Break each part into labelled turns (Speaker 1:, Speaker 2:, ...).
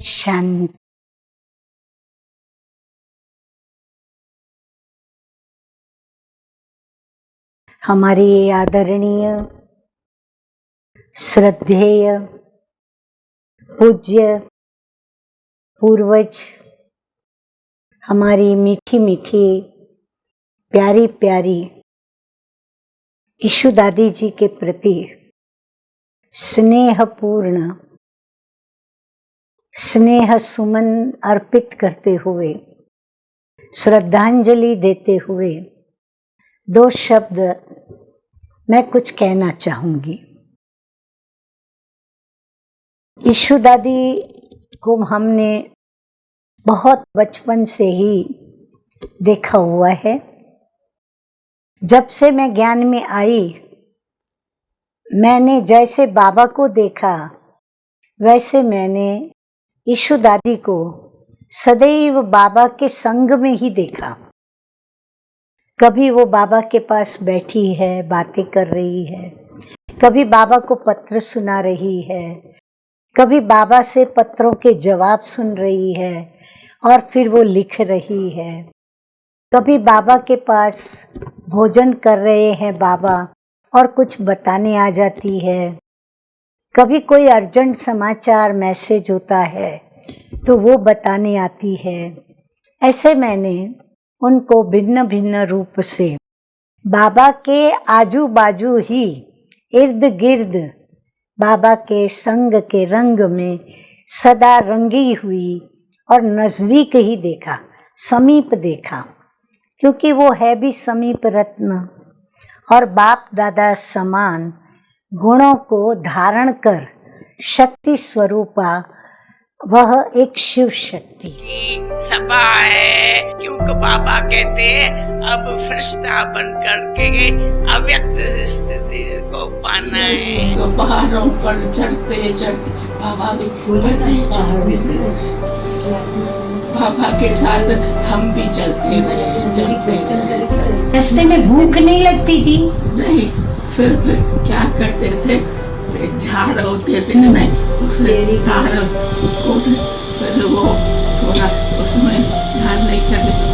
Speaker 1: शांति। हमारी आदरणीय, श्रद्धेय, पूज्य पूर्वज, हमारी मीठी मीठी प्यारी प्यारी ईशु दादी जी के प्रति स्नेहपूर्ण स्नेह सुमन अर्पित करते हुए, श्रद्धांजलि देते हुए दो शब्द मैं कुछ कहना चाहूंगी। ईशु दादी को हमने बहुत बचपन से ही देखा हुआ है। जब से मैं ज्ञान में आई, मैंने जैसे बाबा को देखा वैसे मैंने ईशु दादी को सदैव बाबा के संग में ही देखा। कभी वो बाबा के पास बैठी है, बातें कर रही है, कभी बाबा को पत्र सुना रही है, कभी बाबा से पत्रों के जवाब सुन रही है और फिर वो लिख रही है। कभी बाबा के पास भोजन कर रहे हैं बाबा और कुछ बताने आ जाती है। कभी कोई अर्जेंट समाचार मैसेज होता है तो वो बताने आती है। ऐसे मैंने उनको भिन्न भिन्न रूप से बाबा के आजू बाजू ही, इर्द गिर्द बाबा के संग के रंग में सदा रंगी हुई और नजदीक ही देखा, समीप देखा, क्योंकि वो है भी समीप रत्न और बाप दादा समान गुणों को धारण कर शक्ति स्वरूपा वह एक शिव शक्ति
Speaker 2: सभा है। क्योंकि बाबा कहते हैं अब फरिश्ता बन करके अव्यक्त स्थिति को पाना है।
Speaker 3: तो पहाड़ों पर चढ़ते चढ़ते बाबा भी बाबा के साथ हम भी चलते रहे।
Speaker 1: रास्ते में भूख नहीं लगती थी?
Speaker 3: नहीं, फिर क्या करते थे, झाड़ होते थे नहीं, उससे झाड़ फिर वो थोड़ा उसमें ध्यान नहीं करते।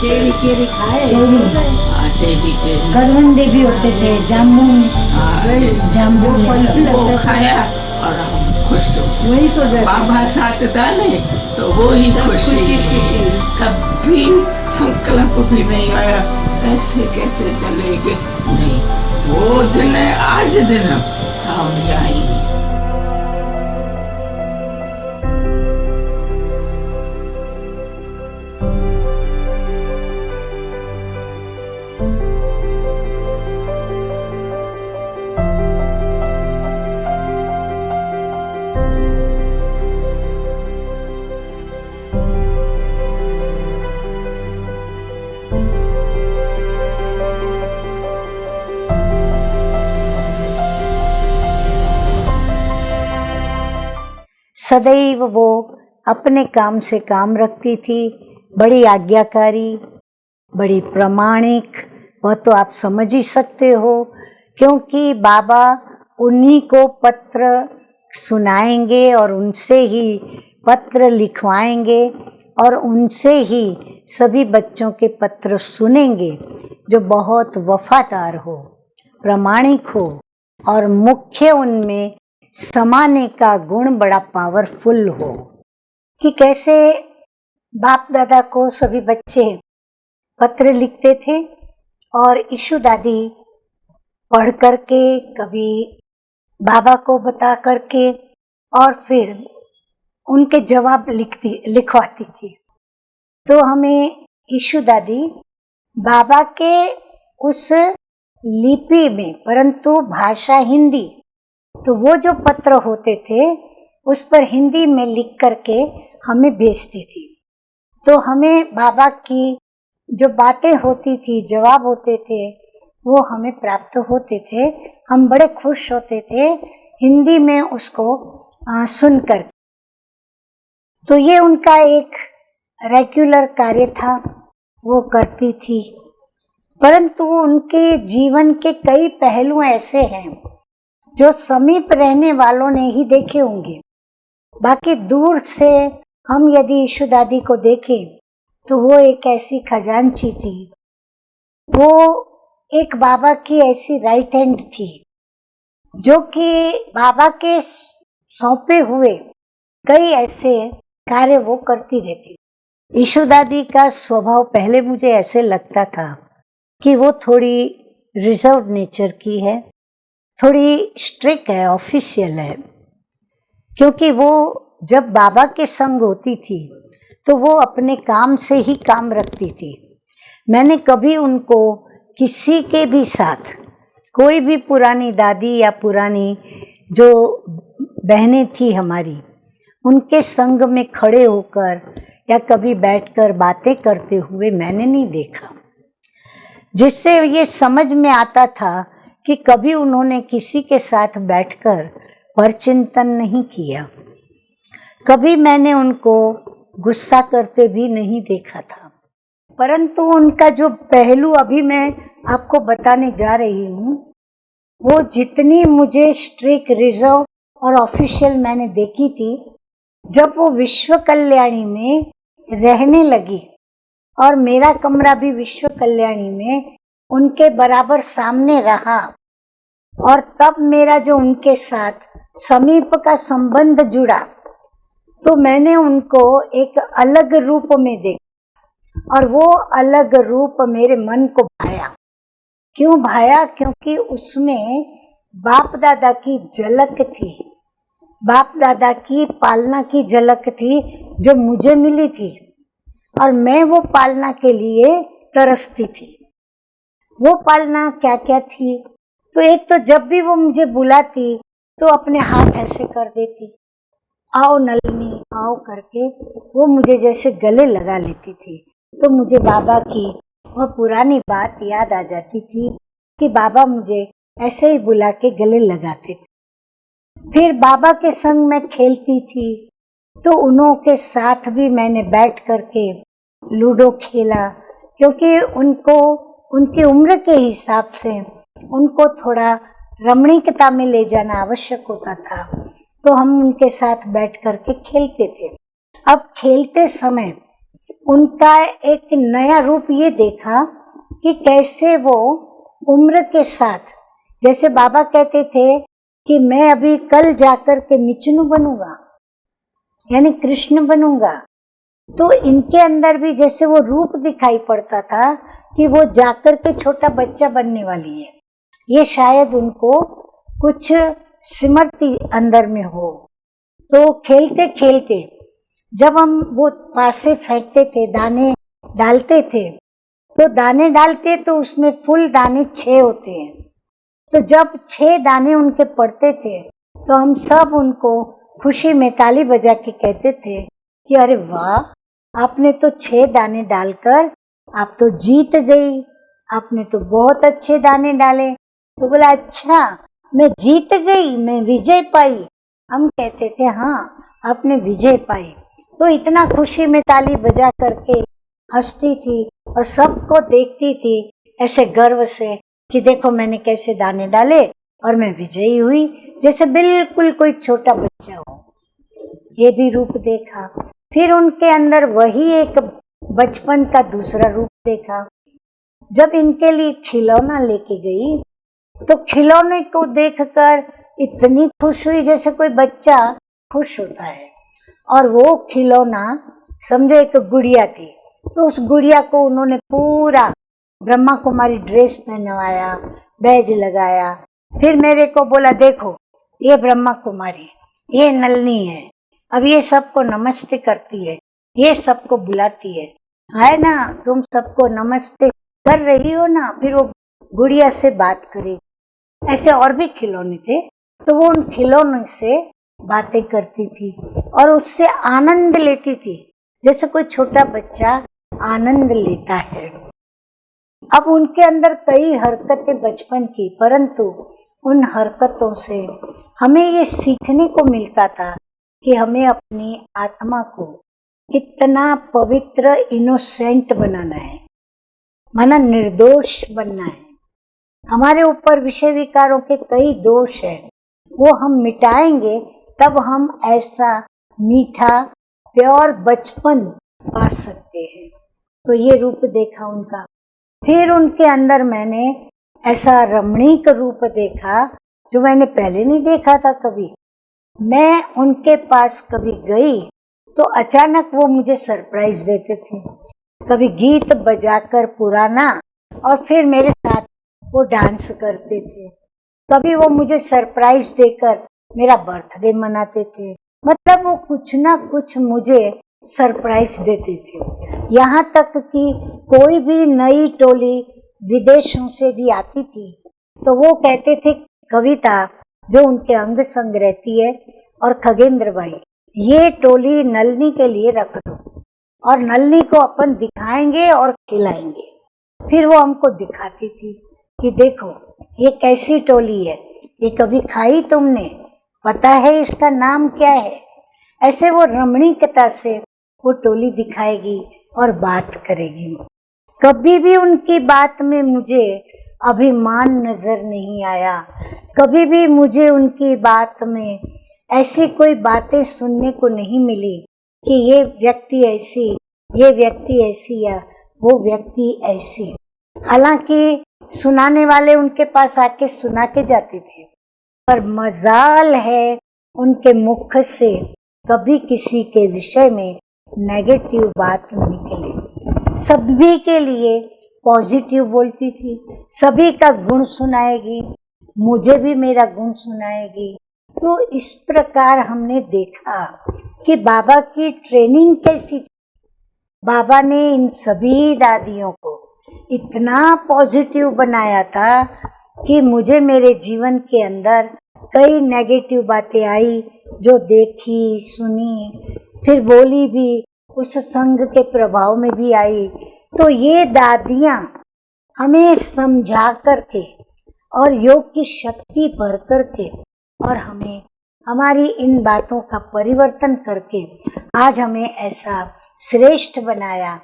Speaker 1: चेरी खाए,
Speaker 3: चेरी के
Speaker 1: करवंदे भी होते थे, जामुन
Speaker 3: वो खाया और हम खुश हो।
Speaker 1: वही सो जाते।
Speaker 3: बाबा साथ डाले तो वो ही खुशी। कभी संकल्प भी नहीं आया ऐसे कैसे चलेंगे, नहीं, वो दिन है आज दिन हम जाएंगे।
Speaker 1: सदैव वो अपने काम से काम रखती थी, बड़ी आज्ञाकारी, बड़ी प्रामाणिक। वह तो आप समझ ही सकते हो, क्योंकि बाबा उन्हीं को पत्र सुनाएंगे और उनसे ही पत्र लिखवाएंगे और उनसे ही सभी बच्चों के पत्र सुनेंगे जो बहुत वफादार हो, प्रामाणिक हो और मुख्य उनमें समाने का गुण बड़ा पावरफुल हो। कि कैसे बाप दादा को सभी बच्चे पत्र लिखते थे और ईशु दादी पढ़ करके, कभी बाबा को बता करके और फिर उनके जवाब लिखवाती थी। तो हमें ईशु दादी बाबा के उस लिपि में, परंतु भाषा हिंदी, तो वो जो पत्र होते थे उस पर हिंदी में लिख करके हमें भेजती थी। तो हमें बाबा की जो बातें होती थी, जवाब होते थे, वो हमें प्राप्त होते थे। हम बड़े खुश होते थे हिंदी में उसको सुनकर। तो ये उनका एक रेगुलर कार्य था, वो करती थी। परंतु उनके जीवन के कई पहलू ऐसे हैं जो समीप रहने वालों ने ही देखे होंगे। बाकी दूर से हम यदि यीशु दादी को देखें तो वो एक ऐसी खजांची थी, वो एक बाबा की ऐसी राइट हैंड थी जो कि बाबा के सौंपे हुए कई ऐसे कार्य वो करती रहती। यीशु दादी का स्वभाव पहले मुझे ऐसे लगता था कि वो थोड़ी रिजर्व नेचर की है, थोड़ी स्ट्रिक्ट है, ऑफिशियल है, क्योंकि वो जब बाबा के संग होती थी तो वो अपने काम से ही काम रखती थी। मैंने कभी उनको किसी के भी साथ, कोई भी पुरानी दादी या पुरानी जो बहनें थी हमारी, उनके संग में खड़े होकर या कभी बैठकर बातें करते हुए मैंने नहीं देखा, जिससे ये समझ में आता था कि कभी उन्होंने किसी के साथ बैठकर परचिंतन नहीं किया। कभी मैंने उनको गुस्सा करते भी नहीं देखा था। परंतु उनका जो पहलू अभी मैं आपको बताने जा रही हूँ, वो जितनी मुझे स्ट्रिक्ट, रिजर्व और ऑफिशियल मैंने देखी थी, जब वो विश्व कल्याणी में रहने लगी और मेरा कमरा भी विश्व कल्याणी में उनके बराबर सामने रहा, और तब मेरा जो उनके साथ समीप का संबंध जुड़ा, तो मैंने उनको एक अलग रूप में देखा और वो अलग रूप मेरे मन को भाया। क्यों भाया? क्योंकि उसमें बाप दादा की झलक थी, बाप दादा की पालना की झलक थी जो मुझे मिली थी, और मैं वो पालना के लिए तरसती थी। वो पालना क्या क्या थी? तो एक तो जब भी वो मुझे बुलाती तो अपने हाथ ऐसे कर देती, आओ नलिनी आओ करके वो मुझे जैसे गले लगा लेती थी। तो मुझे बाबा की वह पुरानी बात याद आ जाती थी कि बाबा मुझे ऐसे ही बुला के गले लगाते थे। फिर बाबा के संग मैं खेलती थी, तो उन्हों के साथ भी मैंने बैठ करके लूडो खेला, क्योंकि उनको उनकी उम्र के हिसाब से उनको थोड़ा रमणीकता में ले जाना आवश्यक होता था, तो हम उनके साथ बैठ करके खेलते थे। अब खेलते समय उनका एक नया रूप ये देखा कि कैसे वो उम्र के साथ, जैसे बाबा कहते थे कि मैं अभी कल जाकर के मिचनू बनूंगा, यानी कृष्ण बनूंगा, तो इनके अंदर भी जैसे वो रूप दिखाई पड़ता था कि वो जाकर के छोटा बच्चा बनने वाली है। ये शायद उनको कुछ स्मृति अंदर में हो। तो खेलते खेलते जब हम वो पासे फेंकते थे, दाने डालते थे, तो दाने डालते तो उसमें फुल दाने 6 होते हैं। तो जब 6 दाने उनके पड़ते थे तो हम सब उनको खुशी में ताली बजा के कहते थे कि अरे वाह, आपने तो 6 दाने डालकर आप तो जीत गई, आपने तो बहुत अच्छे दाने डाले। तो बोला अच्छा मैं जीत गई, मैं विजय पाई। हम कहते थे हाँ आपने विजय पाई। तो इतना खुशी में ताली बजा करके हंसती थी और सबको देखती थी ऐसे गर्व से कि देखो मैंने कैसे दाने डाले और मैं विजयी हुई, जैसे बिल्कुल कोई छोटा बच्चा हो। ये भी रूप देखा। फिर उनके अंदर वही एक बचपन का दूसरा रूप देखा। जब इनके लिए खिलौना लेके गई तो खिलौने को देखकर इतनी खुश हुई जैसे कोई बच्चा खुश होता है। और वो खिलौना समझो एक गुड़िया थी, तो उस गुड़िया को उन्होंने पूरा ब्रह्मा कुमारी ड्रेस पहनवाया, बैज लगाया। फिर मेरे को बोला देखो ये ब्रह्मा कुमारी, ये नलनी है, अब ये सबको नमस्ते करती है, ये सबको बुलाती है ना, तुम सबको नमस्ते कर रही हो ना। फिर वो गुड़िया से बात करी। ऐसे और भी खिलौने थे, तो वो उन खिलौनों से बातें करती थी और उससे आनंद लेती थी, जैसे कोई छोटा बच्चा आनंद लेता है। अब उनके अंदर कई हरकतें बचपन की, परंतु उन हरकतों से हमें ये सीखने को मिलता था कि हमें अपनी आत्मा को कितना पवित्र, इनोसेंट बनाना है, माना निर्दोष बनना है। हमारे ऊपर विषय विकारों के कई दोष हैं, वो हम मिटाएंगे तब हम ऐसा मीठा प्योर बचपन पा सकते हैं। तो ये रूप देखा उनका। फिर उनके अंदर मैंने ऐसा रमणीक रूप देखा जो मैंने पहले नहीं देखा था कभी। मैं उनके पास कभी गई तो अचानक वो मुझे सरप्राइज देते थे, कभी गीत बजाकर पुराना और फिर मेरे साथ वो डांस करते थे, कभी वो मुझे सरप्राइज देकर मेरा बर्थडे मनाते थे। मतलब वो कुछ ना कुछ मुझे सरप्राइज देते थे। यहाँ तक कि कोई भी नई टोली विदेशों से भी आती थी तो वो कहते थे, कविता जो उनके अंग संग रहती है और खगेंद्र भाई, ये टोली नलनी के लिए रख दो और नलनी को अपन दिखाएंगे और खिलाएंगे। फिर वो हमको दिखाती थी कि देखो ये कैसी टोली है, ये कभी खाई तुमने, पता है इसका नाम क्या है। ऐसे वो रमणीकता से वो टोली दिखाएगी और बात करेगी। कभी भी उनकी बात में मुझे अभिमान नजर नहीं आया, कभी भी मुझे उनकी बात में ऐसी कोई बातें सुनने को नहीं मिली कि ये व्यक्ति ऐसी, ये व्यक्ति ऐसी या वो व्यक्ति ऐसी। हालांकि सुनाने वाले उनके पास आके सुना के जाते थे, पर मजाल है उनके मुख से कभी किसी के विषय में नेगेटिव बात नहीं निकली। सभी के लिए पॉजिटिव बोलती थी, सभी का गुण सुनाएगी, मुझे भी मेरा गुण सुनाएगी। तो इस प्रकार हमने देखा कि बाबा की ट्रेनिंग कैसी थी। बाबा ने इन सभी दादियों को इतना पॉजिटिव बनाया था कि मुझे मेरे जीवन के अंदर कई नेगेटिव बातें आई जो देखी सुनी, फिर बोली भी, उस संग के प्रभाव में भी आई। तो ये दादियाँ हमें समझा करके और योग की शक्ति भर करके और हमें हमारी इन बातों का परिवर्तन करके आज हमें ऐसा श्रेष्ठ बनाया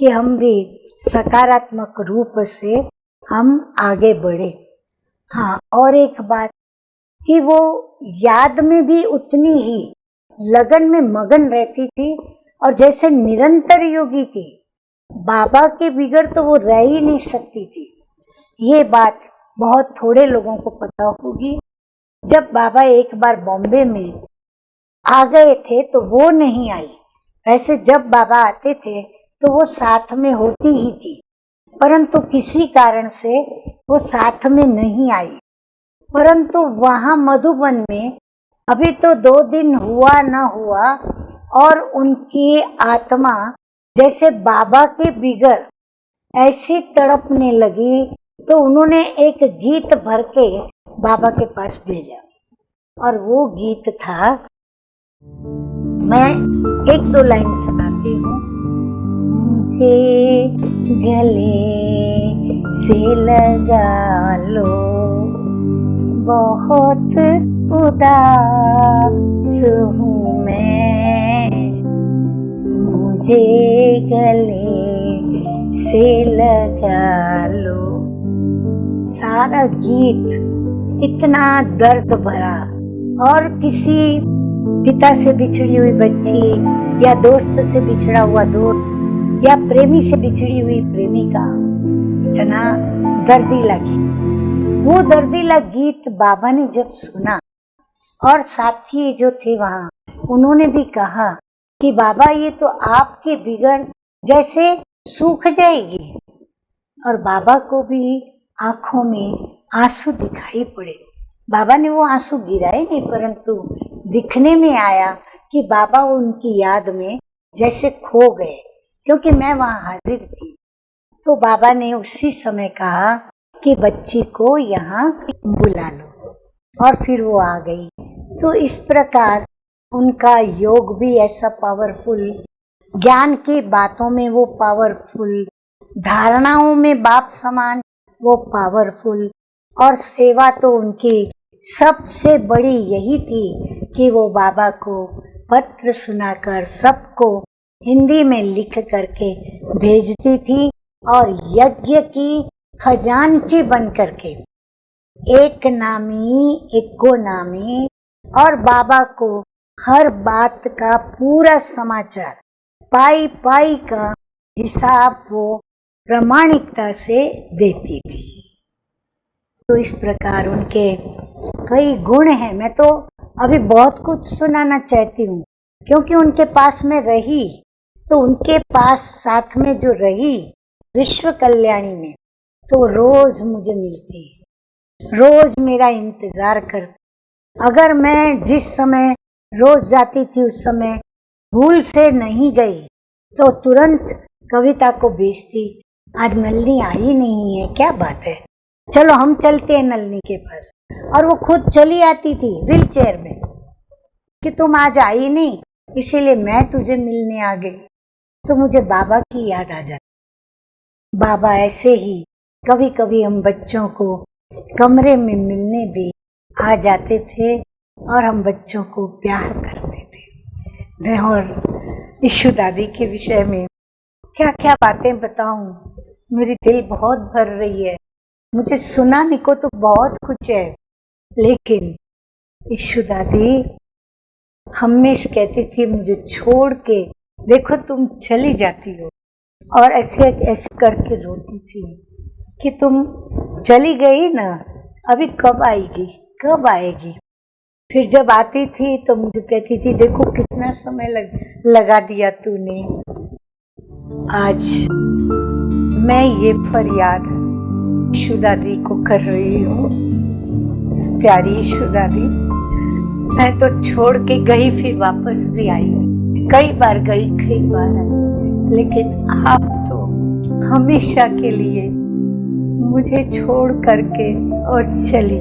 Speaker 1: कि हम भी सकारात्मक रूप से हम आगे बढ़े। हाँ, और एक बात कि वो याद में भी उतनी ही लगन में मगन रहती थी और जैसे निरंतर योगी थी। बाबा के बिगड़ तो वो रह ही नहीं सकती थी। ये बात बहुत थोड़े लोगों को पता होगी। जब बाबा एक बार बॉम्बे में आ गए थे तो वो नहीं आई। वैसे जब बाबा आते थे तो वो साथ में होती ही थी, परंतु किसी कारण से वो साथ में नहीं आई। परंतु वहाँ मधुबन में अभी तो 2 दिन हुआ न हुआ और उनकी आत्मा जैसे बाबा के बिगर ऐसी तड़पने लगी तो उन्होंने एक गीत भर के बाबा के पास भेजा और वो गीत था, मैं 1-2 लाइन सुनाती हूँ। मुझे गले से लगा लो, बहुत उदास हूँ मैं, मुझे गले से लगा लो। सारा गीत इतना दर्द भरा और किसी पिता से बिछड़ी हुई बच्ची या दोस्त से बिछड़ा हुआ दोस्त या प्रेमी से बिछड़ी हुई प्रेमिका, इतना दर्दीला गीत। वो दर्दीला गीत बाबा ने जब सुना और साथी जो थे वहाँ उन्होंने भी कहा कि बाबा ये तो आपके बिगड़ जैसे सूख जाएगी। और बाबा को भी आंखों में आंसू दिखाई पड़े। बाबा ने वो आंसू गिराए नहीं, परंतु दिखने में आया कि बाबा उनकी याद में जैसे खो गए, क्योंकि मैं वहाँ हाजिर थी। तो बाबा ने उसी समय कहा कि बच्ची को यहाँ बुला लो, और फिर वो आ गई। तो इस प्रकार उनका योग भी ऐसा पावरफुल, ज्ञान की बातों में वो पावरफुल, धारणाओं में बाप समान वो पावरफुल, और सेवा तो उनकी सबसे बड़ी यही थी कि वो बाबा को पत्र सुनाकर सबको हिंदी में लिख करके भेजती थी और यज्ञ की खजांची बन करके एक नामी एको नामी और बाबा को हर बात का पूरा समाचार, पाई पाई का हिसाब वो प्रामाणिकता से देती थी। तो इस प्रकार उनके कई गुण हैं। मैं तो अभी बहुत कुछ सुनाना चाहती हूँ, क्योंकि उनके पास में रही, तो उनके पास साथ में जो रही विश्व कल्याणी में, तो रोज मुझे मिलती, रोज मेरा इंतजार करती। अगर मैं जिस समय रोज जाती थी उस समय भूल से नहीं गई तो तुरंत कविता को भेजती, आज नलनी आई नहीं है, क्या बात है, चलो हम चलते हैं नलनी के पास। और वो खुद चली आती थी व्हील चेयर में कि तुम आज आई नहीं, इसीलिए मैं तुझे मिलने आ गई। तो मुझे बाबा की याद आ जाती। बाबा ऐसे ही कभी कभी हम बच्चों को कमरे में मिलने भी आ जाते थे और हम बच्चों को प्यार करते थे। मैं और ईशु दादी के विषय में क्या क्या बातें बताऊं, मेरी दिल बहुत भर रही है। मुझे सुनाने को तो बहुत कुछ है, लेकिन ईशु दादी हमेशा कहती थी मुझे छोड़ के देखो तुम चली जाती हो, और ऐसे ऐसे करके रोती थी कि तुम चली गई ना, अभी कब आएगी, कब आएगी। फिर जब आती थी तो मुझे कहती थी देखो कितना समय लगा दिया तूने। आज मैं ये फरियाद ईशु दादी को कर रही हूँ, प्यारी ईशु दादी, मैं तो छोड़ के गई फिर वापस भी आई, कई बार गई कई बार आई, लेकिन आप तो हमेशा के लिए मुझे छोड़ करके और चली।